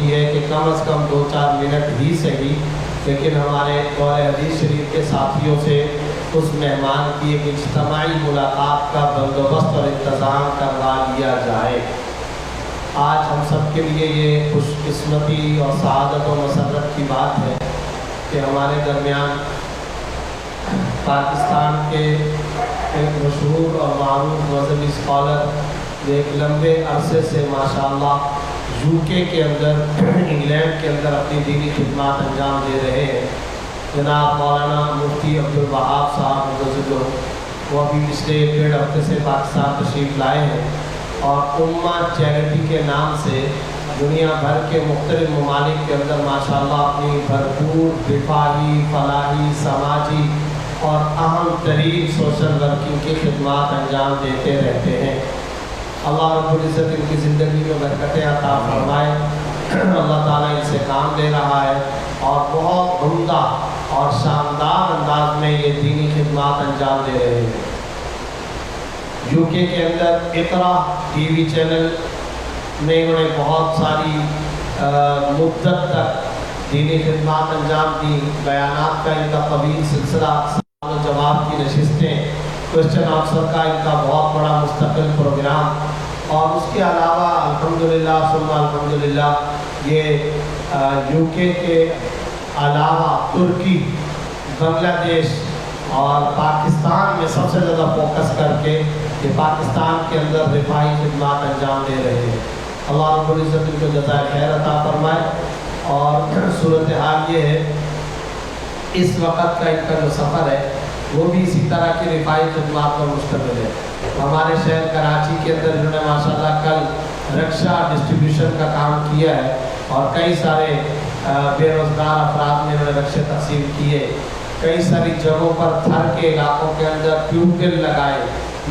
کی ہے کہ کم از کم 2-4 منٹ ہی صحیح، لیکن ہمارے دور حدیث شریف کے ساتھیوں سے اس مہمان کی ایک اجتماعی ملاقات کا بندوبست اور انتظام کروا لیا جائے۔ آج ہم سب کے لیے یہ خوش قسمتی اور سعادت و مسرت کی بات ہے کہ ہمارے درمیان پاکستان کے ایک مشہور اور معروف مذہبی اسکالر ایک لمبے عرصے سے ماشاءاللہ UK کے اندر، انگلینڈ کے اندر اپنی دینی خدمات انجام دے رہے ہیں، جناب مولانا مفتی عبدالوہاب صاحب مدثر، وہ ابھی پچھلے 1.5 ہفتے سے پاکستان تشریف لائے ہیں اور امہ چیریٹی کے نام سے دنیا بھر کے مختلف ممالک کے اندر ماشاءاللہ اپنی بھرپور دفاعی، فلاحی، سماجی اور اہم ترین سوشل ورکنگ کی خدمات انجام دیتے رہتے ہیں۔ اللہ رب العزت ان کی زندگی میں برکتیں عطا فرمائے۔ اللہ تعالیٰ ان سے کام لے رہا ہے اور بہت عمدہ اور شاندار انداز میں یہ دینی خدمات انجام دے رہے ہیں۔ UK کے اندر اقرا TV چینل میں انہوں نے بہت ساری مدت تک دینی خدمات انجام دی، بیانات کا ان کا طویل سلسلہ، سوال و جواب کی نشستیں، کوسچن آنسر کا ان کا بہت بڑا مستقل پروگرام، اور اس کے علاوہ الحمدللہ ثم الحمدللہ یہ UK کے علاوہ ترکی، بنگلہ دیش اور پاکستان میں سب سے زیادہ فوکس کر کے یہ پاکستان کے اندر رفاہی خدمات انجام دے رہے ہیں۔ اللہ رب العزت ان کو جزائے خیر عطا فرمائے۔ اور صورتحال یہ ہے اس وقت کا ان کا جو سفر ہے وہ بھی اسی طرح کی رفاہی خدمات پر مشتمل ہے۔ ہمارے شہر کراچی کے اندر انہوں نے ماشاءاللہ کل رکشہ ڈسٹریبیوشن کا کام کیا ہے اور کئی سارے بے روزگار افراد میں انہوں نے رکشے تقسیم کیے، کئی ساری جگہوں پر تھر کے علاقوں کے اندر ٹیوب ویل لگائے،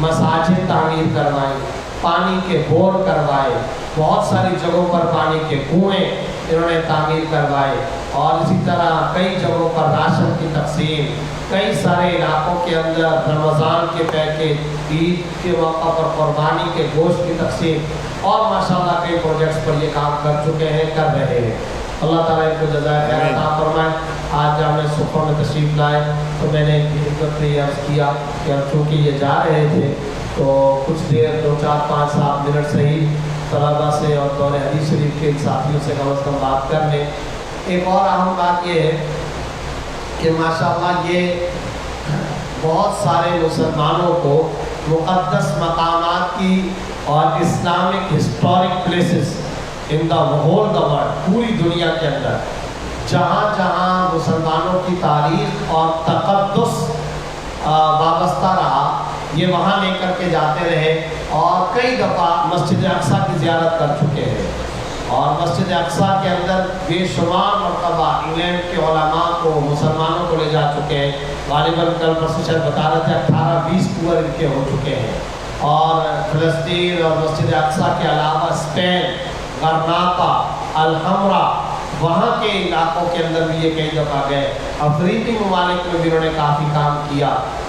مساجد تعمیر کروائیں، پانی کے بور کروائے، بہت ساری جگہوں پر پانی کے کنویں انہوں نے تعمیر کروائے، اور اسی طرح کئی جگہوں پر راشن کی تقسیم، کئی سارے علاقوں کے اندر رمضان کے پیکج، عید کے موقع پر قربانی کے گوشت کی تقسیم، اور ماشاءاللہ کئی پروجیکٹس پر یہ کام کر چکے ہیں، کر رہے ہیں۔ اللہ تعالیٰ ان کو جزائے خیر عطا فرمائے۔ آج جامع صبح میں تشریف لائے تو میں نے خدمت میں یہ عرض کیا کہ اب چونکہ یہ جا رہے تھے تو کچھ دیر 2-4-5-7 منٹ صحیح طلباء سے اور دور حدیث شریف کے ساتھیوں سے کم از کم بات کر لیں۔ ایک اور اہم بات یہ ہے کہ ماشاءاللہ یہ بہت سارے مسلمانوں کو مقدس مقامات کی اور Islamic historic places in the whole the world, پوری دنیا کے اندر جہاں جہاں مسلمانوں کی تاریخ اور تقدس وابستہ رہا، یہ وہاں لے کر کے جاتے رہے، اور کئی دفعہ مسجد اقصیٰ کی زیارت کر چکے ہیں، اور مسجد اقصیٰ کے اندر بے شمار مرتبہ انگلینڈ کے علماء کو، مسلمانوں کو لے جا چکے ہیں۔ غالباً کل پروفیسر بتا رہے تھے 18-20 ٹور ان کے ہو چکے ہیں، اور فلسطین اور مسجد اقصیٰ کے علاوہ اسپین، غرناطہ، الحمرا، وہاں کے علاقوں کے اندر بھی یہ کئی دفعہ گئے۔ افریقی ممالک میں بھی انہوں نے کافی کام کیا۔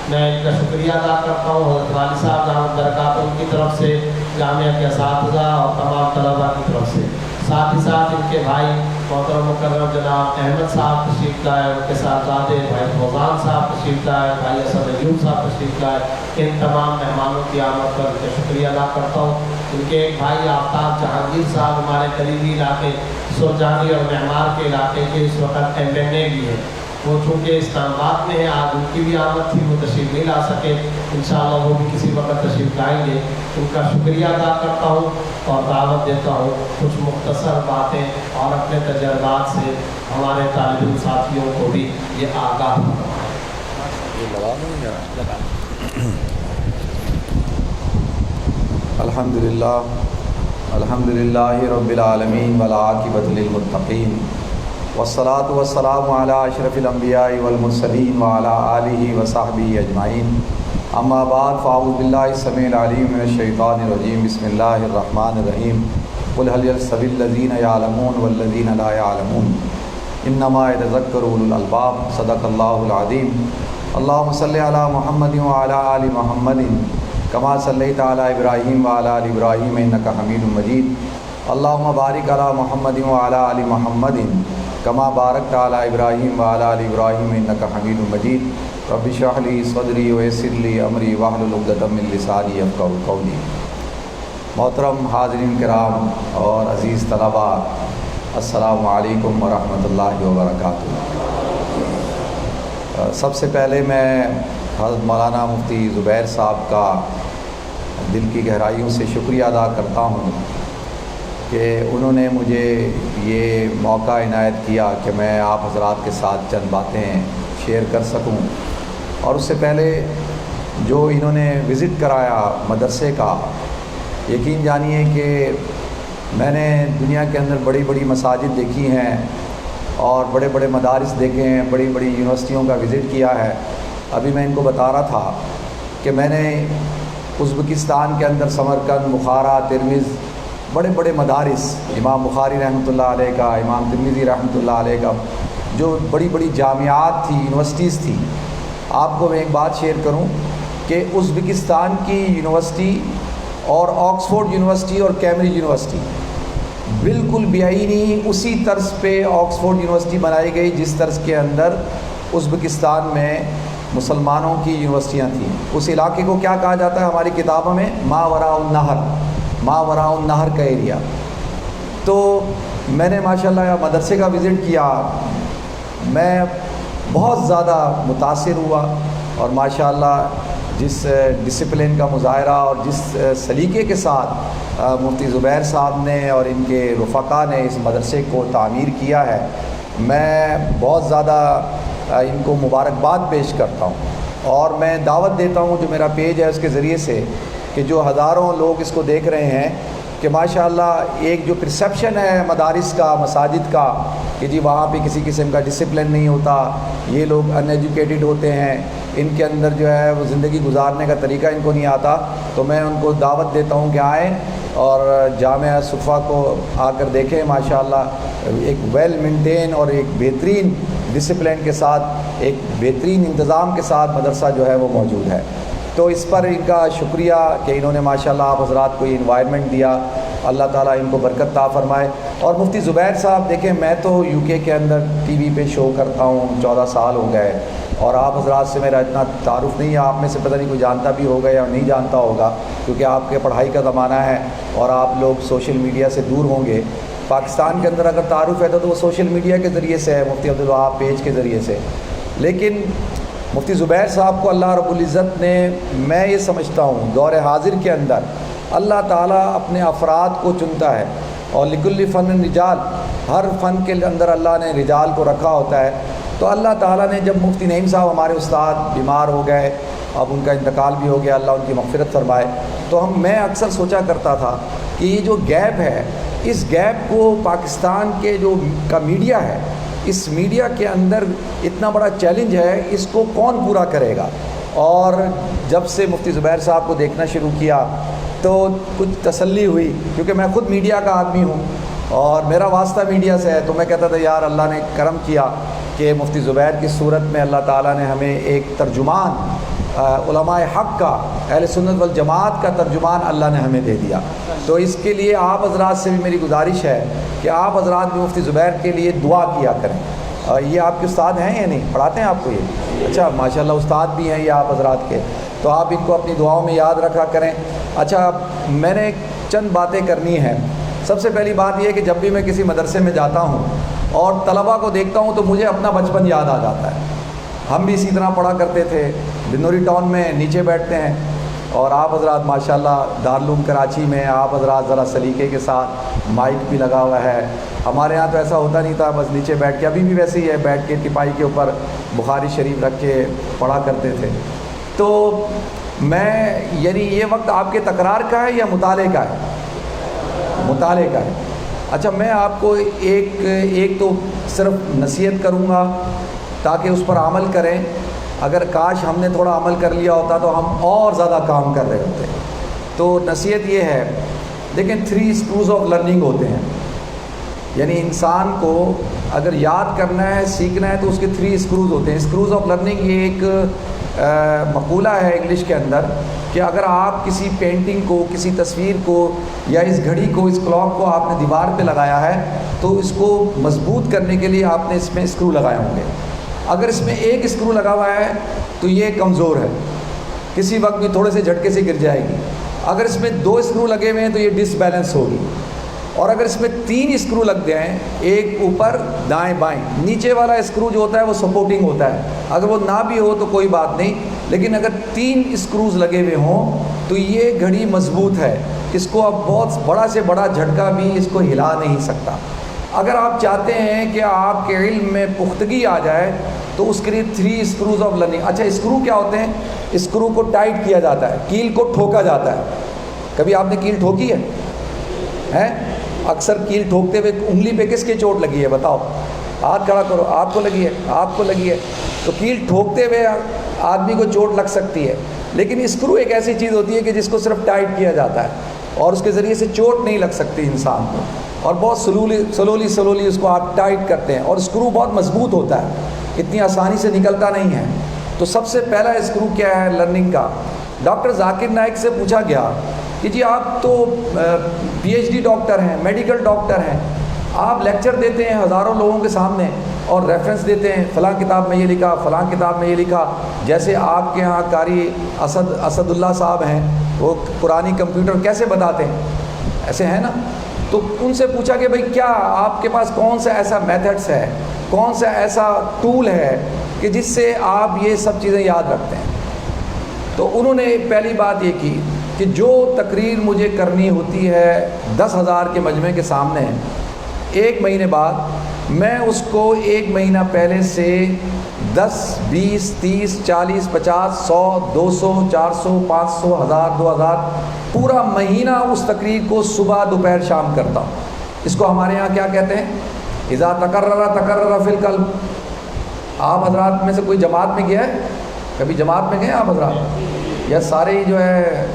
میں ان کا شکریہ ادا کرتا ہوں حضرت والد صاحب دامت برکاتہ کی طرف سے، جامعہ کے اساتذہ اور تمام طلباء کی طرف سے، ساتھ ہی ساتھ ان کے بھائی محترم مکرم جناب احمد صاحب تشریف لائے، ان کے صاحبزادے بھائی فوزان صاحب تشریف لائے، بھائی اسد ایوب صاحب تشریف لائے۔ ان تمام مہمانوں کی آمد پر ان کا شکریہ ادا کرتا ہوں۔ ان کے ایک بھائی آفتاب جہانگیر صاحب ہمارے قریبی علاقے سرجانی اور معمار کے علاقے کے اس وقت MNA بھی ہیں، وہ چونکہ اسلام آباد میں ہے، آج ان کی بھی آمد تھی، وہ تشریف نہیں لا سکے، انشاءاللہ وہ بھی کسی وقت تشریف لائیں گے۔ ان کا شکریہ ادا کرتا ہوں اور دعوت دیتا ہوں کچھ مختصر باتیں اور اپنے تجربات سے ہمارے طالب علم ساتھیوں کو بھی یہ آگاہ الحمدللہ رب العالمین والعاقبۃ للمتقین والصلاة والسلام علی اشرف الانبیاء والمرسلین وعلی آلہ وصحبہ اجمعین، اما بعد فاعوذ باللہ السمیع العلیم من الشیطان الرجیم، بسم اللہ الرحمن الرحیم، قل هل یستوی الذین یعلمون والذین لا یعلمون انما یتذکر اولو الالباب، صدق اللہ العظیم۔ اللہم صلی علی محمد وعلی آل محمد کما صلیت علی ابراہیم وعلی آل ابراہیم انک حمید مجید، اللہم بارک علی محمد وعلی آل محمد کما بارکت علی ابراہیم وعلی آل ابراہیم انک حمید مجید رب اشرح لی صدری ویسر لی امری واحلل عقدۃ من لسانی یفقہوا قولی۔ محترم حاضرین کرام اور عزیز طلباء، السلام علیکم ورحمۃ اللہ وبرکاتہ۔ سب سے پہلے میں حضرت مولانا مفتی زبیر صاحب کا دل کی گہرائیوں سے شکریہ ادا کرتا ہوں کہ انہوں نے مجھے یہ موقع عنایت کیا کہ میں آپ حضرات کے ساتھ چند باتیں شیئر کر سکوں۔ اور اس سے پہلے جو انہوں نے وزٹ کرایا مدرسے کا، یقین جانیے کہ میں نے دنیا کے اندر بڑی بڑی مساجد دیکھی ہیں اور بڑے بڑے مدارس دیکھے ہیں، بڑی بڑی یونیورسٹیوں کا وزٹ کیا ہے۔ ابھی میں ان کو بتا رہا تھا کہ میں نے ازبکستان کے اندر سمرقند، بخارا، ترمز، بڑے بڑے مدارس، امام بخاری رحمۃ اللہ علیہ کا، امام ترمذی رحمۃ اللہ علیہ کا، جو بڑی بڑی جامعات تھی، یونیورسٹیز تھی۔ آپ کو میں ایک بات شیئر کروں کہ ازبکستان کی یونیورسٹی اور آکسفورڈ یونیورسٹی اور کیمبرج یونیورسٹی بالکل بیائی اسی طرز پہ آکسفورڈ یونیورسٹی بنائی گئی جس طرز کے اندر ازبکستان میں مسلمانوں کی یونیورسٹیاں تھیں۔ اس علاقے کو کیا کہا جاتا ہے ہماری کتابوں میں؟ ما وراء النہر، ما وراء النہر کا ایریا۔ تو میں نے ماشاءاللہ مدرسے کا وزٹ کیا، میں بہت زیادہ متاثر ہوا، اور ماشاءاللہ جس ڈسپلن کا مظاہرہ اور جس سلیقے کے ساتھ مفتی زبیر صاحب نے اور ان کے رفقا نے اس مدرسے کو تعمیر کیا ہے، میں بہت زیادہ ان کو مبارکباد پیش کرتا ہوں۔ اور میں دعوت دیتا ہوں جو میرا پیج ہے اس کے ذریعے سے کہ جو ہزاروں لوگ اس کو دیکھ رہے ہیں کہ ماشاءاللہ ایک جو پرسیپشن ہے مدارس کا، مساجد کا، کہ جی وہاں پہ کسی قسم کا ڈسپلن نہیں ہوتا، یہ لوگ ان ایجوکیٹڈ ہوتے ہیں، ان کے اندر جو ہے وہ زندگی گزارنے کا طریقہ ان کو نہیں آتا، تو میں ان کو دعوت دیتا ہوں کہ آئیں اور جامعہ صفا کو آ کر دیکھیں۔ ماشاءاللہ ایک ویل مینٹین اور ایک بہترین ڈسپلن کے ساتھ، ایک بہترین انتظام کے ساتھ مدرسہ جو ہے وہ موجود ہے۔ تو اس پر ان کا شکریہ کہ انہوں نے ماشاءاللہ آپ حضرات کو یہ انوائرمنٹ دیا، اللہ تعالیٰ ان کو برکت عطا فرمائے۔ اور مفتی زبیر صاحب دیکھیں، میں تو یو کے کے اندر ٹی وی پہ شو کرتا ہوں، 14 سال ہو گئے، اور آپ حضرات سے میرا اتنا تعارف نہیں ہے، آپ میں سے پتہ نہیں کوئی جانتا بھی ہوگا یا نہیں جانتا ہوگا، کیونکہ آپ کے پڑھائی کا زمانہ ہے اور آپ لوگ سوشل میڈیا سے دور ہوں گے۔ پاکستان کے اندر اگر تعارف ہے تو وہ سوشل میڈیا کے ذریعے سے ہے، مفتی عبدالوہاب پیج کے ذریعے سے۔ لیکن مفتی زبیر صاحب کو اللہ رب العزت نے، میں یہ سمجھتا ہوں دور حاضر کے اندر اللہ تعالیٰ اپنے افراد کو چنتا ہے، اور لکل فن رجال، ہر فن کے اندر اللہ نے رجال کو رکھا ہوتا ہے۔ تو اللہ تعالیٰ نے جب مفتی نعیم صاحب ہمارے استاد بیمار ہو گئے، اب ان کا انتقال بھی ہو گیا، اللہ ان کی مغفرت فرمائے، تو میں اکثر سوچا کرتا تھا کہ یہ جو گیپ ہے، اس گیپ کو پاکستان کے جو کا میڈیا ہے، اس میڈیا کے اندر اتنا بڑا چیلنج ہے، اس کو کون پورا کرے گا؟ اور جب سے مفتی زبیر صاحب کو دیکھنا شروع کیا تو کچھ تسلی ہوئی، کیونکہ میں خود میڈیا کا آدمی ہوں اور میرا واسطہ میڈیا سے ہے، تو میں کہتا تھا یار اللہ نے کرم کیا کہ مفتی زبیر کی صورت میں اللہ تعالیٰ نے ہمیں ایک ترجمان، علماء حق کا، اہل سنت والجماعت کا ترجمان اللہ نے ہمیں دے دیا۔ تو اس کے لیے آپ حضرات سے بھی میری گزارش ہے کہ آپ حضرات بھی مفتی زبیر کے لیے دعا کیا کریں۔ یہ آپ کے استاد ہیں یا نہیں؟ پڑھاتے ہیں آپ کو یہ؟ اچھا، ماشاءاللہ استاد بھی ہیں یہ آپ حضرات کے، تو آپ ان کو اپنی دعاؤں میں یاد رکھا کریں۔ اچھا، میں نے چند باتیں کرنی ہیں۔ سب سے پہلی بات یہ ہے کہ جب بھی میں کسی مدرسے میں جاتا ہوں اور طلباء کو دیکھتا ہوں تو مجھے اپنا بچپن یاد آ جاتا ہے۔ ہم بھی اسی طرح پڑھا کرتے تھے، بنوری ٹاؤن میں نیچے بیٹھتے ہیں، اور آپ حضرات ماشاءاللہ دارالعلوم کراچی میں آپ حضرات ذرا سلیقے کے ساتھ، مائک بھی لگا ہوا ہے۔ ہمارے ہاں تو ایسا ہوتا نہیں تھا، بس نیچے بیٹھ کے، ابھی بھی ویسے ہی ہے، بیٹھ کے ٹپائی کے اوپر بخاری شریف رکھ کے پڑھا کرتے تھے۔ تو میں یعنی یہ وقت آپ کے تکرار کا ہے یا مطالعے کا ہے؟ مطالعے کا ہے۔ اچھا، میں آپ کو ایک تو صرف نصیحت کروں گا تاکہ اس پر عمل کریں۔ اگر کاش ہم نے تھوڑا عمل کر لیا ہوتا تو ہم اور زیادہ کام کر رہے ہوتے۔ تو نصیحت یہ ہے، لیکن 3 اسکروز آف لرننگ ہوتے ہیں، یعنی انسان کو اگر یاد کرنا ہے، سیکھنا ہے، تو اس کے 3 اسکروز ہوتے ہیں۔ اسکروز آف لرننگ یہ ایک مقولہ ہے انگلش کے اندر کہ اگر آپ کسی پینٹنگ کو، کسی تصویر کو یا اس گھڑی کو، اس کلاک کو آپ نے دیوار پہ لگایا ہے تو اس کو مضبوط کرنے کے لیے آپ نے اس میں اسکرو لگائے ہوں گے. اگر اس میں ایک اسکرو لگا ہوا ہے تو یہ کمزور ہے، کسی وقت بھی تھوڑے سے جھٹکے سے گر جائے گی. اگر اس میں 2 اسکرو لگے ہوئے ہیں تو یہ ڈس بیلنس ہوگی. اور اگر اس میں 3 اسکرو لگ جائیں، ایک اوپر دائیں بائیں، نیچے والا اسکرو جو ہوتا ہے وہ سپورٹنگ ہوتا ہے، اگر وہ نہ بھی ہو تو کوئی بات نہیں، لیکن اگر 3 اسکروز لگے ہوئے ہوں تو یہ گھڑی مضبوط ہے، اس کو اب بہت بڑا سے بڑا جھٹکا بھی اس کو ہلا نہیں سکتا. اگر آپ چاہتے ہیں کہ آپ کے علم میں پختگی آ جائے تو اس کے لیے 3 اسکروز آف لرننگ. اچھا، اسکرو کیا ہوتے ہیں؟ اسکرو کو ٹائٹ کیا جاتا ہے، کیل کو ٹھوکا جاتا ہے. کبھی آپ نے کیل ٹھوکی ہے؟ اکثر کیل ٹھوکتے ہوئے انگلی پہ کس کی چوٹ لگی ہے بتاؤ؟ ہاتھ کھڑا کرو. آپ کو لگی ہے؟ آپ کو لگی ہے. تو کیل ٹھوکتے ہوئے آدمی کو چوٹ لگ سکتی ہے، لیکن اسکرو ایک ایسی چیز ہوتی ہے کہ جس کو صرف ٹائٹ کیا جاتا ہے اور اس کے ذریعے سے چوٹ نہیں لگ سکتی انسان کو، اور بہت سلولی اس کو آپ ٹائٹ کرتے ہیں، اور اسکرو بہت مضبوط ہوتا ہے، اتنی آسانی سے نکلتا نہیں ہے. تو سب سے پہلا اسکرو کیا ہے لرننگ کا؟ ڈاکٹر ذاکر نائک سے پوچھا گیا کہ جی آپ تو پی ایچ ڈی ڈاکٹر ہیں، میڈیکل ڈاکٹر ہیں، آپ لیکچر دیتے ہیں ہزاروں لوگوں کے سامنے اور ریفرنس دیتے ہیں، فلاں کتاب میں یہ لکھا، فلاں کتاب میں یہ لکھا. جیسے آپ کے ہاں قاری اسد اللہ صاحب ہیں، وہ قرآنی کمپیوٹر کیسے بتاتے ہیں، ایسے ہیں نا. تو ان سے پوچھا کہ بھئی کیا آپ کے پاس کون سا ایسا میتھڈس ہے، کون سا ایسا ٹول ہے کہ جس سے آپ یہ سب چیزیں یاد رکھتے ہیں؟ تو انہوں نے پہلی بات یہ کی کہ جو تقریر مجھے کرنی ہوتی ہے 10,000 کے مجمع کے سامنے، 1 مہینے بعد میں اس کو 1 مہینہ پہلے سے 10 20 30 40 50 100 200 400 500 1000 2000 پورا مہینہ اس تقریر کو صبح دوپہر شام کرتا ہوں. اس کو ہمارے ہاں کیا کہتے ہیں؟ اذا تکرر فی القلب. آپ حضرات میں سے کوئی جماعت میں گیا ہے؟ کبھی جماعت میں گئے آپ حضرات؟ یا سارے ہی جو ہے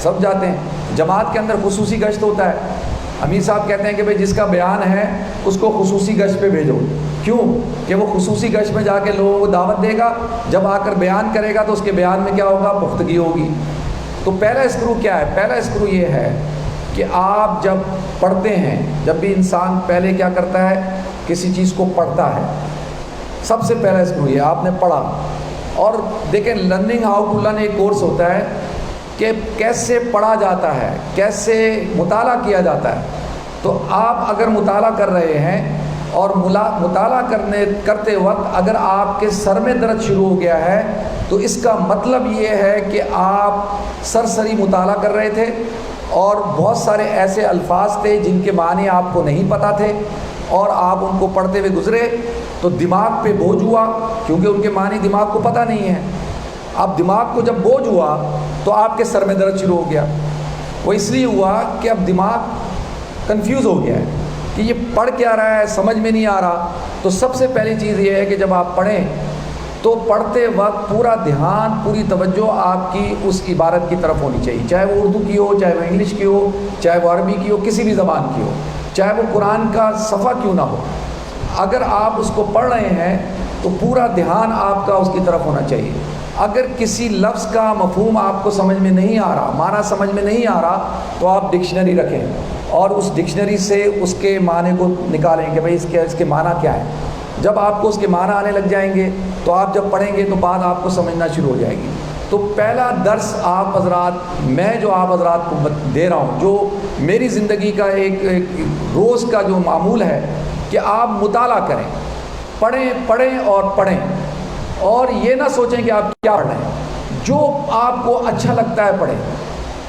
سب جاتے ہیں؟ جماعت کے اندر خصوصی گشت ہوتا ہے. امیر صاحب کہتے ہیں کہ بھئی جس کا بیان ہے اس کو خصوصی گشت پہ بھیجو. کیوں؟ کہ وہ خصوصی گشت میں جا کے لوگوں کو دعوت دے گا، جب آ کر بیان کرے گا تو اس کے بیان میں کیا ہوگا؟ پختگی ہوگی. تو پہلا اسکرو کیا ہے؟ پہلا اسکرو یہ ہے کہ آپ جب پڑھتے ہیں، جب بھی انسان پہلے کیا کرتا ہے؟ کسی چیز کو پڑھتا ہے. سب سے پہلا اسکرو یہ آپ نے پڑھا. اور دیکھیں لرننگ ہاؤ ٹو لرن ایک کورس ہوتا ہے کہ کیسے پڑھا جاتا ہے، کیسے مطالعہ کیا جاتا ہے. تو آپ اگر مطالعہ کر رہے ہیں اور مطالعہ کرتے وقت اگر آپ کے سر میں درد شروع ہو گیا ہے تو اس کا مطلب یہ ہے کہ آپ سرسری مطالعہ کر رہے تھے اور بہت سارے ایسے الفاظ تھے جن کے معنی آپ کو نہیں پتہ تھے اور آپ ان کو پڑھتے ہوئے گزرے تو دماغ پہ بوجھ ہوا، کیونکہ ان کے معنی دماغ کو پتہ نہیں ہے. اب دماغ کو جب بوجھ ہوا تو آپ کے سر میں درد شروع ہو گیا. وہ اس لیے ہوا کہ اب دماغ کنفیوز ہو گیا ہے کہ یہ پڑھ کیا رہا ہے، سمجھ میں نہیں آ رہا. تو سب سے پہلی چیز یہ ہے کہ جب آپ پڑھیں تو پڑھتے وقت پورا دھیان، پوری توجہ آپ کی اس عبارت کی طرف ہونی چاہیے، چاہے وہ اردو کی ہو، چاہے وہ انگلش کی ہو، چاہے وہ عربی کی ہو، کسی بھی زبان کی ہو، چاہے وہ قرآن کا صفحہ کیوں نہ ہو. اگر آپ اس کو پڑھ رہے ہیں تو پورا دھیان آپ کا اس کی طرف ہونا چاہیے. اگر کسی لفظ کا مفہوم آپ کو سمجھ میں نہیں آ رہا، معنی سمجھ میں نہیں آ رہا، تو آپ ڈکشنری رکھیں اور اس ڈکشنری سے اس کے معنی کو نکالیں کہ بھئی اس کے معنی کیا ہے. جب آپ کو اس کے معنی آنے لگ جائیں گے تو آپ جب پڑھیں گے تو بات آپ کو سمجھنا شروع ہو جائے گی. تو پہلا درس آپ حضرات، میں جو آپ حضرات کو دے رہا ہوں، جو میری زندگی کا ایک روز کا جو معمول ہے کہ آپ مطالعہ کریں، پڑھیں اور پڑھیں، اور یہ نہ سوچیں کہ آپ کیا پڑھ رہے ہیں، جو آپ کو اچھا لگتا ہے پڑھیں.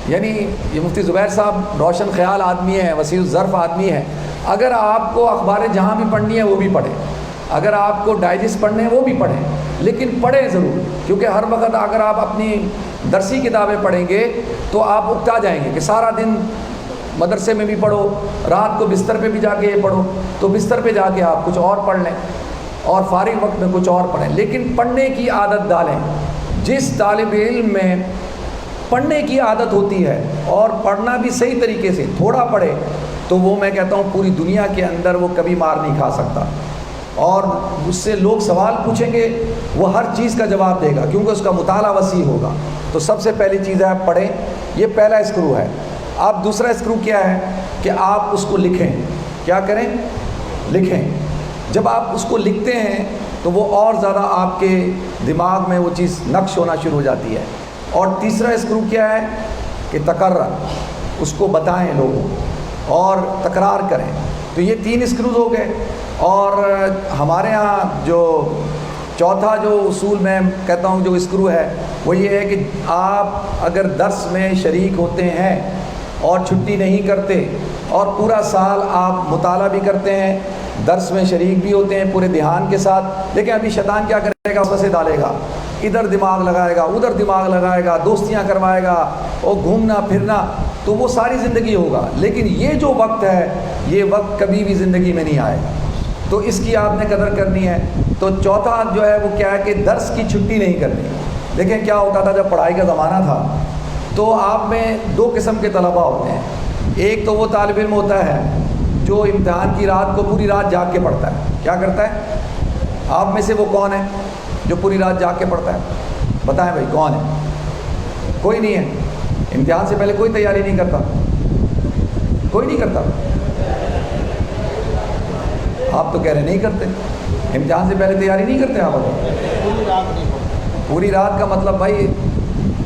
یعنی یہ مفتی زبیر صاحب روشن خیال آدمی ہیں، وسیع الظرف آدمی ہیں. اگر آپ کو اخبار جہاں بھی پڑھنی ہے وہ بھی پڑھیں، اگر آپ کو ڈائجسٹ پڑھنے ہیں وہ بھی پڑھیں، لیکن پڑھیں ضرور. کیونکہ ہر وقت اگر آپ اپنی درسی کتابیں پڑھیں گے تو آپ اکتا جائیں گے کہ سارا دن مدرسے میں بھی پڑھو، رات کو بستر پہ بھی جا کے یہ پڑھو، تو بستر پہ جا کے آپ کچھ اور پڑھ لیں اور فارغ وقت میں کچھ اور پڑھیں. لیکن پڑھنے کی عادت ڈالیں. جس طالب علم میں پڑھنے کی عادت ہوتی ہے اور پڑھنا بھی صحیح طریقے سے، تھوڑا پڑھے، تو وہ میں کہتا ہوں پوری دنیا کے اندر وہ کبھی مار نہیں کھا سکتا. اور اس سے لوگ سوال پوچھیں گے، وہ ہر چیز کا جواب دے گا کیونکہ اس کا مطالعہ وسیع ہوگا۔ تو سب سے پہلی چیز ہے آپ پڑھیں، یہ پہلا اسکرو ہے۔ اب دوسرا اسکرو کیا ہے کہ آپ اس کو لکھیں۔ کیا کریں؟ لکھیں۔ جب آپ اس کو لکھتے ہیں تو وہ اور زیادہ آپ کے دماغ میں وہ چیز نقش ہونا شروع ہو جاتی ہے۔ اور تیسرا اسکرو کیا ہے کہ تکرر، اس کو بتائیں لوگوں اور تکرار کریں۔ تو یہ 3 اسکروز ہو گئے۔ اور ہمارے ہاں جو چوتھا جو اصول میں کہتا ہوں جو اسکرو ہے وہ یہ ہے کہ آپ اگر درس میں شریک ہوتے ہیں اور چھٹی نہیں کرتے اور پورا سال آپ مطالعہ بھی کرتے ہیں، درس میں شریک بھی ہوتے ہیں پورے دھیان کے ساتھ، لیکن ابھی شیطان کیا کرے گا؟ وسوسے ڈالے گا، ادھر دماغ لگائے گا، ادھر دماغ لگائے گا، دوستیاں کروائے گا اور گھومنا پھرنا، تو وہ ساری زندگی ہوگا۔ لیکن یہ جو وقت ہے یہ وقت کبھی بھی زندگی میں نہیں آئے گا، تو اس کی آپ نے قدر کرنی ہے۔ تو چوتھا جو ہے وہ کیا ہے کہ درس کی چھٹی نہیں کرنی۔ دیکھیں کیا ہوتا تھا جب پڑھائی کا زمانہ تھا تو آپ میں 2 قسم کے طلباء ہوتے ہیں۔ ایک تو وہ طالب علم ہوتا ہے جو امتحان کی رات کو پوری رات جاگ کے پڑھتا ہے۔ کیا کرتا ہے؟ آپ میں سے وہ کون ہے جو پوری رات جاگ کے پڑھتا ہے؟ بتائیں بھائی کون ہے؟ کوئی نہیں ہے۔ امتحان سے پہلے کوئی تیاری نہیں کرتا، کوئی نہیں کرتا۔ آپ تو کہہ رہے نہیں کرتے، امتحان سے پہلے تیاری نہیں کرتے آپ؟ پوری رات کا مطلب بھائی،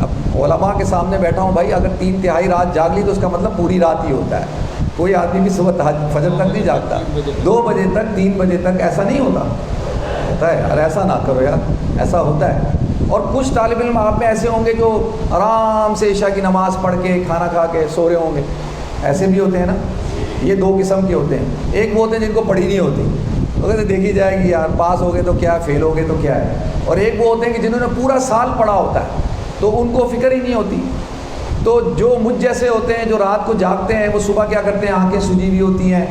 اب علماء کے سامنے بیٹھا ہوں بھائی، اگر 3/3 رات جاگ لی تو اس کا مطلب پوری رات ہی ہوتا ہے۔ کوئی آدمی بھی صبح فجر تک نہیں جاگتا، 2 بجے تک 3 بجے تک ایسا نہیں ہوتا ہے۔ ارے ایسا نہ کرو یار، ایسا ہوتا ہے۔ اور کچھ طالب علم آپ میں ایسے ہوں گے جو آرام سے عشاء کی نماز پڑھ کے کھانا کھا کے سو رہے ہوں گے، ایسے بھی ہوتے ہیں نا۔ یہ 2 قسم کے ہوتے ہیں۔ ایک وہ ہوتے ہیں جن کو پڑھی نہیں ہوتی، وہ کہتے دیکھی جائے گی یار، پاس ہو گئے تو کیا، فیل ہو گئے تو کیا ہے۔ اور ایک وہ ہوتے ہیں کہ جنہوں نے پورا سال پڑھا ہوتا ہے تو ان کو فکر ہی نہیں ہوتی۔ تو جو مجھ جیسے ہوتے ہیں جو رات کو جاگتے ہیں وہ صبح کیا کرتے ہیں، آنکھیں سجی ہوئی ہوتی ہیں،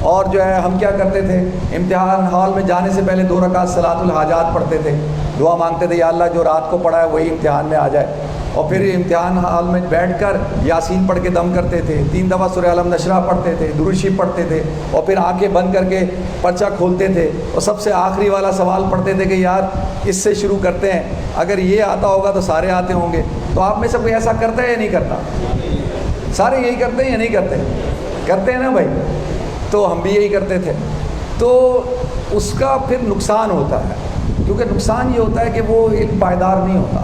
اور جو ہے ہم کیا کرتے تھے، امتحان ہال میں جانے سے پہلے 2 رکعت صلاۃ الحاجات پڑھتے تھے، دعا مانگتے تھے یا اللہ جو رات کو پڑھا ہے وہی امتحان میں آ جائے۔ اور پھر امتحان ہال میں بیٹھ کر یاسین پڑھ کے دم کرتے تھے، 3 دفعہ سورہ علم نشرہ پڑھتے تھے، درود شریف پڑھتے تھے، اور پھر آنکھیں بند کر کے پرچہ کھولتے تھے اور سب سے آخری والا سوال پڑھتے تھے کہ یار اس سے شروع کرتے ہیں، اگر یہ آتا ہوگا تو سارے آتے ہوں گے۔ تو آپ میں سے کوئی ایسا کرتا ہے یا نہیں کرتا؟ سارے یہی کرتے ہیں یا نہیں کرتے؟ کرتے ہیں نا بھائی۔ تو ہم بھی یہی کرتے تھے۔ تو اس کا پھر نقصان ہوتا ہے، کیونکہ نقصان یہ ہوتا ہے کہ وہ ایک پائیدار نہیں ہوتا۔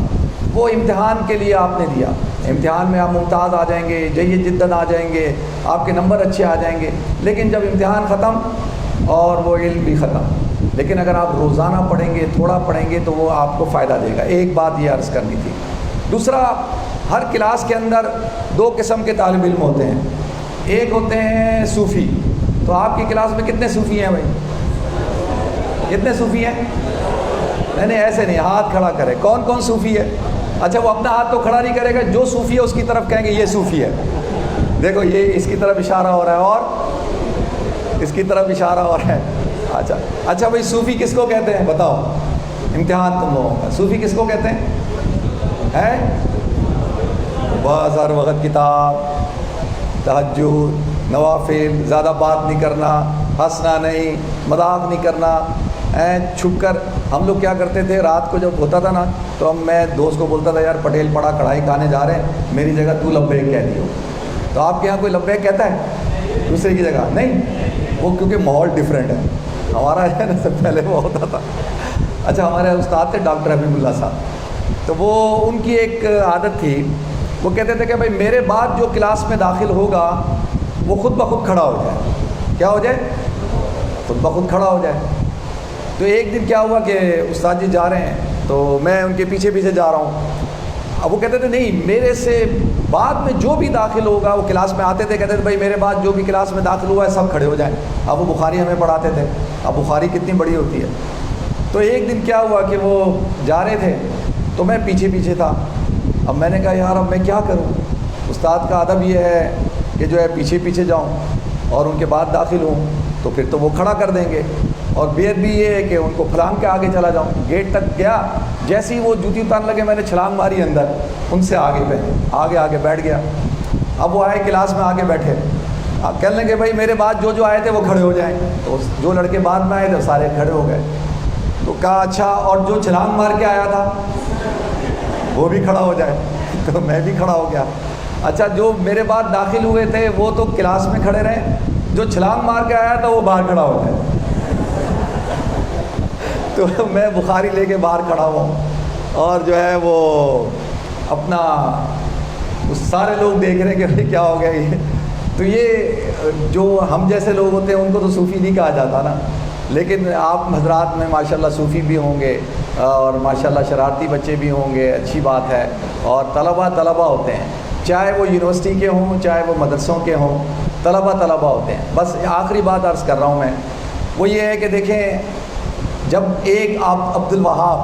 وہ امتحان کے لیے آپ نے دیا، امتحان میں آپ ممتاز آ جائیں گے، جید جداً آ جائیں گے، آپ کے نمبر اچھے آ جائیں گے، لیکن جب امتحان ختم اور وہ علم بھی ختم۔ لیکن اگر آپ روزانہ پڑھیں گے، تھوڑا پڑھیں گے تو وہ آپ کو فائدہ دے گا۔ ایک بات یہ عرض کرنی تھی۔ دوسرا، ہر کلاس کے اندر 2 قسم کے طالب علم ہوتے ہیں۔ ایک ہوتے ہیں صوفی۔ تو آپ کی کلاس میں کتنے صوفی ہیں بھائی؟ کتنے صوفی ہیں؟ نہیں ایسے نہیں، ہاتھ کھڑا کرے۔ کون کون صوفی ہے؟ اچھا وہ اپنا ہاتھ تو کھڑا نہیں کرے گا، جو صوفی ہے اس کی طرف کہیں گے یہ صوفی ہے۔ دیکھو یہ اس کی طرف اشارہ ہو رہا ہے اور اس کی طرف اشارہ ہو رہا ہے۔ اچھا بھائی صوفی کس کو کہتے ہیں بتاؤ؟ امتحان تم لوگوں کا۔ صوفی کس کو کہتے ہیں؟ بس ہر وقت کتاب، تہجد، نوافل، زیادہ بات نہیں کرنا، ہنسنا نہیں، مذاق نہیں کرنا، چھپ کر۔ ہم لوگ کیا کرتے تھے، رات کو جب ہوتا تھا نا تو میں دوست کو بولتا تھا یار پٹیل پڑا کڑھائی کھانے جا رہے ہیں، میری جگہ تو لبیک کہہ دیو۔ تو آپ کے یہاں کوئی لبیک کہتا ہے دوسرے کی جگہ؟ نہیں، وہ کیونکہ ماحول ڈیفرنٹ ہے۔ ہمارا جو ہے نا سب پہلے وہ ہوتا تھا۔ اچھا ہمارے استاد تھے ڈاکٹر حبیب اللہ صاحب، تو وہ ان کی ایک عادت تھی، وہ کہتے تھے کہ بھائی میرے بعد جو کلاس میں داخل ہوگا وہ خود بخود کھڑا ہو جائے۔ کیا ہو جائے؟ خود بخود کھڑا ہو جائے۔ تو ایک دن کیا ہوا کہ استاد جی جا رہے ہیں تو میں ان کے پیچھے پیچھے جا رہا ہوں۔ اب وہ کہتے تھے نہیں، میرے سے بعد میں جو بھی داخل ہوگا، وہ کلاس میں آتے تھے کہتے تھے بھائی میرے بعد جو بھی کلاس میں داخل ہوا ہے سب کھڑے ہو جائیں۔ اب وہ بخاری ہمیں پڑھاتے تھے، اب بخاری کتنی بڑی ہوتی ہے۔ تو ایک دن کیا ہوا کہ وہ جا رہے تھے تو میں پیچھے پیچھے تھا۔ اب میں نے کہا یار اب میں کیا کروں، استاد کا ادب یہ ہے کہ جو ہے پیچھے پیچھے جاؤں اور ان کے بعد داخل ہوں تو پھر تو وہ کھڑا کر دیں گے، اور بیت بھی یہ ہے کہ ان کو پھلانگ کے آگے چلا جاؤں۔ گیٹ تک گیا، جیسے ہی وہ جوتی اتارنے لگے میں نے چھلانگ ماری اندر، ان سے آگے بیٹھ آگے بیٹھ گیا۔ اب وہ آئے کلاس میں آگے بیٹھے، آپ کہنے لگے بھائی میرے بعد جو آئے تھے وہ کھڑے ہو جائیں. تو جو لڑکے بعد میں آئے تھے سارے کھڑے ہو گئے. تو کہا اچھا اور جو چھلانگ مار کے آیا تھا وہ بھی کھڑا ہو جائے. تو میں بھی کھڑا ہو گیا. اچھا جو میرے بعد داخل ہوئے تھے وہ تو کلاس میں کھڑے رہے, جو چھلانگ مار کے آیا تھا وہ باہر کھڑا ہو جائے. تو میں بخاری لے کے باہر کھڑا ہوا اور جو ہے وہ اپنا سارے لوگ دیکھ رہے ہیں کہ بھائی کیا ہو گیا یہ. تو یہ جو ہم جیسے لوگ ہوتے ہیں ان کو تو صوفی نہیں کہا جاتا نا, لیکن آپ حضرات میں ماشاءاللہ صوفی بھی ہوں گے اور ماشاءاللہ شرارتی بچے بھی ہوں گے, اچھی بات ہے. اور طلبہ ہوتے ہیں, چاہے وہ یونیورسٹی کے ہوں چاہے وہ مدرسوں کے ہوں, طلبہ ہوتے ہیں. بس آخری بات عرض کر رہا ہوں میں, وہ یہ ہے کہ دیکھیں جب ایک آپ عبد الوہاب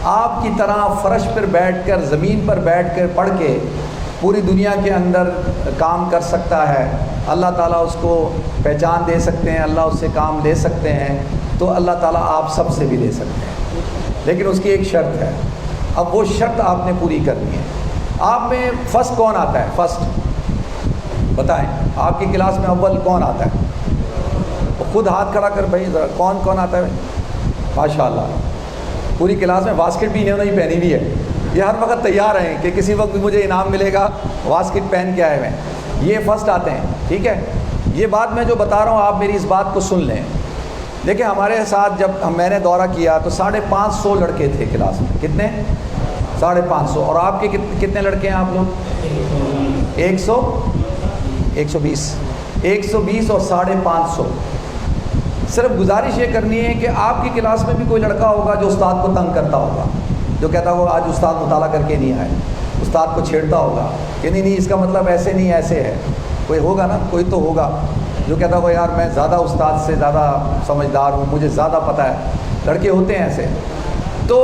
آپ کی طرح فرش پر بیٹھ کر زمین پر بیٹھ کر پڑھ کے پوری دنیا کے اندر کام کر سکتا ہے, اللہ تعالیٰ اس کو پہچان دے سکتے ہیں, اللہ اس سے کام لے سکتے ہیں, تو اللہ تعالیٰ آپ سب سے بھی لے سکتے ہیں. لیکن اس کی ایک شرط ہے, اب وہ شرط آپ نے پوری کرنی ہے. آپ میں فرسٹ کون آتا ہے؟ فرسٹ بتائیں, آپ کی کلاس میں اول کون آتا ہے؟ خود ہاتھ کھڑا کر بھائی ذرا, کون آتا ہے؟ ماشاء اللہ پوری کلاس میں واسکٹ بھی انہوں نے ہی پہنی ہوئی ہے. یہ ہر وقت تیار ہیں کہ کسی وقت بھی مجھے انعام ملے گا, واسکٹ پہن کے آئے ہوئے ہیں. یہ فرسٹ آتے ہیں, ٹھیک ہے. یہ بات میں جو بتا رہا ہوں آپ میری اس بات کو سن لیں. دیکھیں ہمارے ساتھ جب میں نے دورہ کیا تو 550 لڑکے تھے کلاس میں. کتنے؟ 550. اور آپ کے کتنے لڑکے ہیں آپ لوگ؟ 120 اور 550. صرف گزارش یہ کرنی ہے کہ آپ کی کلاس میں بھی کوئی لڑکا ہوگا جو استاد کو تنگ کرتا ہوگا, جو کہتا ہوگا آج استاد مطالعہ کر کے نہیں آئے, استاد کو چھیڑتا ہوگا کہ نہیں اس کا مطلب ایسے نہیں ایسے ہے. کوئی ہوگا نا, کوئی تو ہوگا جو کہتا ہوگا یار میں زیادہ استاد سے زیادہ سمجھدار ہوں, مجھے زیادہ پتہ ہے. لڑکے ہوتے ہیں ایسے. تو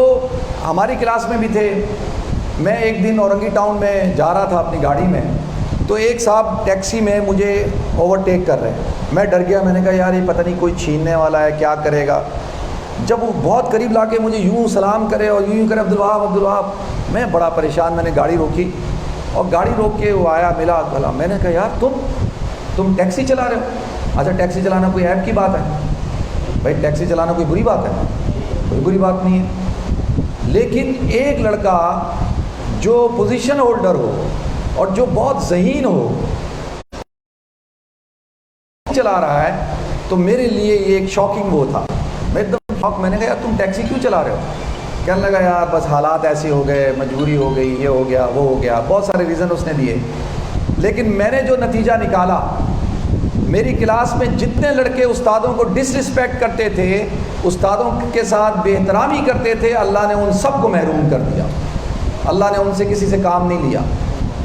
ہماری کلاس میں بھی تھے. میں ایک دن اورنگی ٹاؤن میں جا رہا تھا اپنی گاڑی میں, تو ایک صاحب ٹیکسی میں مجھے اوورٹیک کر رہے ہیں. میں ڈر گیا, میں نے کہا یار یہ پتہ نہیں کوئی چھیننے والا ہے, کیا کرے گا. جب وہ بہت قریب لا کے مجھے یوں سلام کرے اور یوں کرے عبد الوہاب, میں بڑا پریشان. میں نے گاڑی روکی اور گاڑی روک کے وہ آیا, ملا گلا. میں نے کہا یار تم ٹیکسی چلا رہے ہو؟ اچھا ٹیکسی چلانا کوئی عیب کی بات ہے؟ بھائی ٹیکسی چلانا کوئی بری بات ہے؟ کوئی بری بات نہیں ہے. لیکن ایک لڑکا جو پوزیشن ہولڈر ہو اور جو بہت ذہین ہو چلا رہا ہے, تو میرے لیے یہ ایک شاکنگ وہ تھا. میں ایک دم شاک. میں نے کہا یار تم ٹیکسی کیوں چلا رہے ہو؟ کہنے لگا یار بس حالات ایسے ہو گئے, مجبوری ہو گئی, یہ ہو گیا وہ ہو گیا. بہت سارے ریزن اس نے دیے. لیکن میں نے جو نتیجہ نکالا, میری کلاس میں جتنے لڑکے استادوں کو ڈس رسپیکٹ کرتے تھے, استادوں کے ساتھ بے احترامی کرتے تھے, اللہ نے ان سب کو محروم کر دیا. اللہ نے ان سے کسی سے کام نہیں لیا.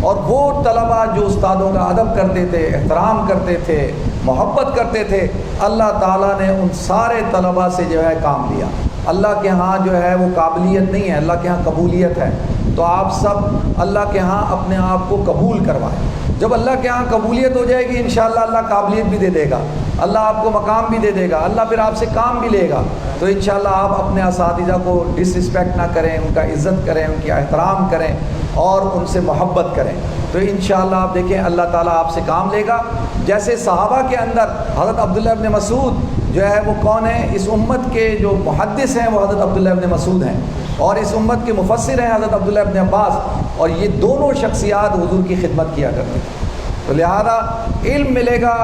اور وہ طلبہ جو استادوں کا ادب کرتے تھے, احترام کرتے تھے, محبت کرتے تھے, اللہ تعالیٰ نے ان سارے طلبہ سے جو ہے کام لیا. اللہ کے ہاں جو ہے وہ قابلیت نہیں ہے, اللہ کے ہاں قبولیت ہے. تو آپ سب اللہ کے ہاں اپنے آپ کو قبول کروائیں. جب اللہ کے ہاں قبولیت ہو جائے گی انشاءاللہ اللہ قابلیت بھی دے دے گا, اللہ آپ کو مقام بھی دے دے گا, اللہ پھر آپ سے کام بھی لے گا. تو انشاءاللہ آپ اپنے اساتذہ کو ڈس رسپیکٹ نہ کریں, ان کا عزت کریں, ان کی احترام کریں اور ان سے محبت کریں. تو انشاءاللہ آپ دیکھیں اللہ تعالیٰ آپ سے کام لے گا. جیسے صحابہ کے اندر حضرت عبداللہ ابن مسعود جو ہے وہ کون ہے؟ اس امت کے جو محدث ہیں وہ حضرت عبداللہ ابن مسعود ہیں, اور اس امت کے مفسر ہیں حضرت عبداللہ ابن عباس. اور یہ دونوں شخصیات حضور کی خدمت کیا کرتے تھے. تو لہذا علم ملے گا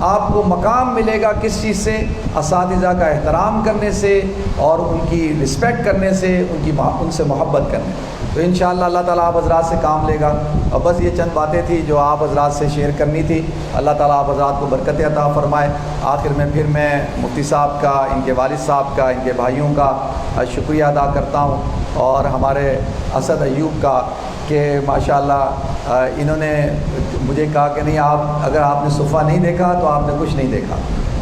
آپ کو, مقام ملے گا کس چیز سے؟ اساتذہ کا احترام کرنے سے اور ان کی رسپیکٹ کرنے سے, ان سے محبت کرنے. تو انشاءاللہ اللہ تعالیٰ آپ حضرات سے کام لے گا. اور بس یہ چند باتیں تھی جو آپ حضرات سے شیئر کرنی تھی. اللہ تعالیٰ آپ حضرات کو برکت عطا فرمائے. آخر میں پھر میں مفتی صاحب کا, ان کے والد صاحب کا, ان کے بھائیوں کا شکریہ ادا کرتا ہوں, اور ہمارے اسد ایوب کا کہ ماشاءاللہ انہوں نے مجھے کہا کہ نہیں اگر آپ نے صفحہ نہیں دیکھا تو آپ نے کچھ نہیں دیکھا.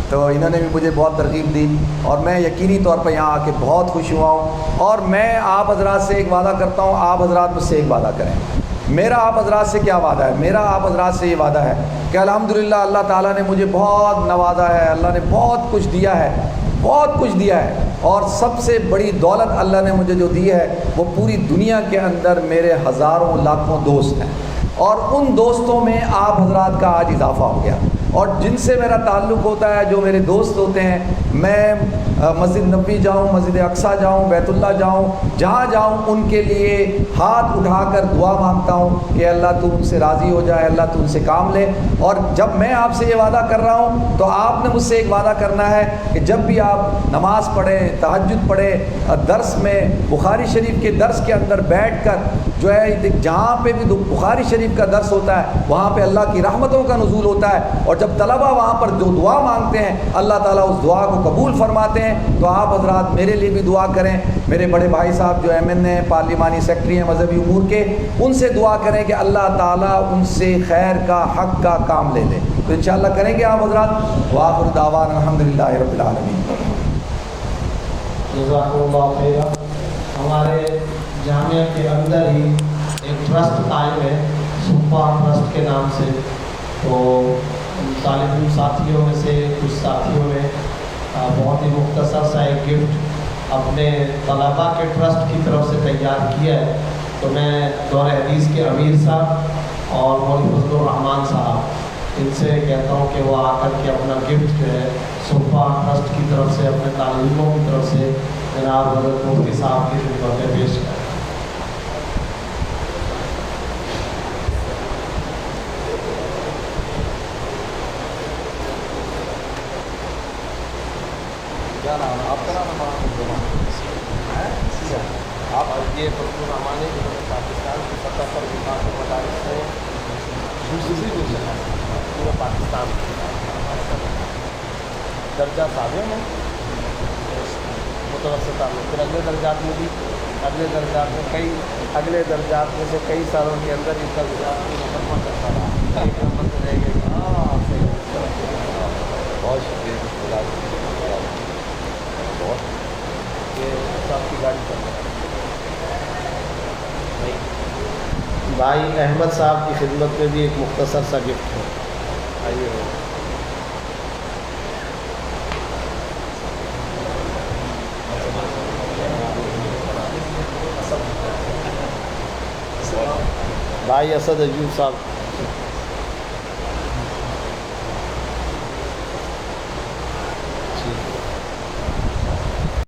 تو انہوں نے بھی مجھے بہت ترغیب دی, اور میں یقینی طور پر یہاں آ کے بہت خوش ہوا ہوں. اور میں آپ حضرات سے ایک وعدہ کرتا ہوں, آپ حضرات مجھ سے ایک وعدہ کریں. میرا آپ حضرات سے کیا وعدہ ہے؟ میرا آپ حضرات سے یہ وعدہ ہے کہ الحمدللہ اللہ تعالیٰ نے مجھے بہت نوازا ہے, اللہ نے بہت کچھ دیا ہے, بہت کچھ دیا ہے. اور سب سے بڑی دولت اللہ نے مجھے جو دی ہے وہ پوری دنیا کے اندر میرے ہزاروں لاکھوں دوست ہیں, اور ان دوستوں میں آپ حضرات کا آج اضافہ ہو گیا. اور جن سے میرا تعلق ہوتا ہے، جو میرے دوست ہوتے ہیں، میں مسجد نبوی جاؤں، مسجد اقصیٰ جاؤں، بیت اللہ جاؤں، جہاں جاؤں ان کے لیے ہاتھ اٹھا کر دعا مانگتا ہوں کہ اللہ تو ان سے راضی ہو جائے، اللہ تو ان سے کام لے۔ اور جب میں آپ سے یہ وعدہ کر رہا ہوں تو آپ نے مجھ سے ایک وعدہ کرنا ہے کہ جب بھی آپ نماز پڑھیں، تہجد پڑھیں، درس میں بخاری شریف کے درس کے اندر بیٹھ کر جو ہے جہاں پہ بھی بخاری شریف کا درس ہوتا ہے وہاں پہ اللہ کی رحمتوں کا نزول ہوتا ہے، اور جب طلبہ وہاں پر جو دعا مانگتے ہیں اللہ تعالیٰ اس دعا کو قبول فرماتے ہیں۔ تو آپ حضرات میرے لیے بھی دعا کریں، میرے بڑے بھائی صاحب جو MN ہیں، پارلیمانی سیکرٹری ہیں مذہبی امور کے، ان سے دعا کریں کہ اللہ تعالیٰ ان سے خیر کا، حق کا کام لے لے۔ تو انشاءاللہ کریں گے آپ حضرات۔ وآخر دعوانا الحمدللہ رب العالمین۔ جزاک اللہ خیر۔ ہمارے جامعہ کے اندر ہی ایک ٹرسٹ قائم ہے سپا ٹرسٹ کے نام سے، تو طالب علم ساتھیوں میں سے کچھ ساتھیوں نے بہت ہی مختصر سا ایک گفٹ اپنے طلباء کے ٹرسٹ کی طرف سے تیار کیا ہے، تو میں دور حدیث کے امیر صاحب اور مولوی فضل الرحمان صاحب ان سے کہتا ہوں کہ وہ آ کر کے اپنا گفٹ جو ہے سپا ٹرسٹ کی طرف سے اپنے طالب علموں کی طرف سے جناب حضرت مفتی صاحب کی خدمت میں پیش کریں۔ کیا نام ہے آپ کا؟ نام آپ یہ فضل الرحمان ہے جنہوں نے پاکستان کی سطح پر وفاق مدارس میں دوسری پورے پاکستان درجہ سابق میں متوسطہ میں، پھر اگلے درجات میں بھی، اگلے درجات میں سے کئی سالوں کے اندر اس درجات کی مکمل کرتا رہا، ایک نمبر سے رہ گئے۔ بہت شکریہ، بہت یہ صاحب کی گاڑی چل رہا ہے۔ بھائی احمد صاحب کی خدمت میں بھی ایک مختصر سا گفٹ ہے، آئیے۔ بھائی اسد ایوب صاحب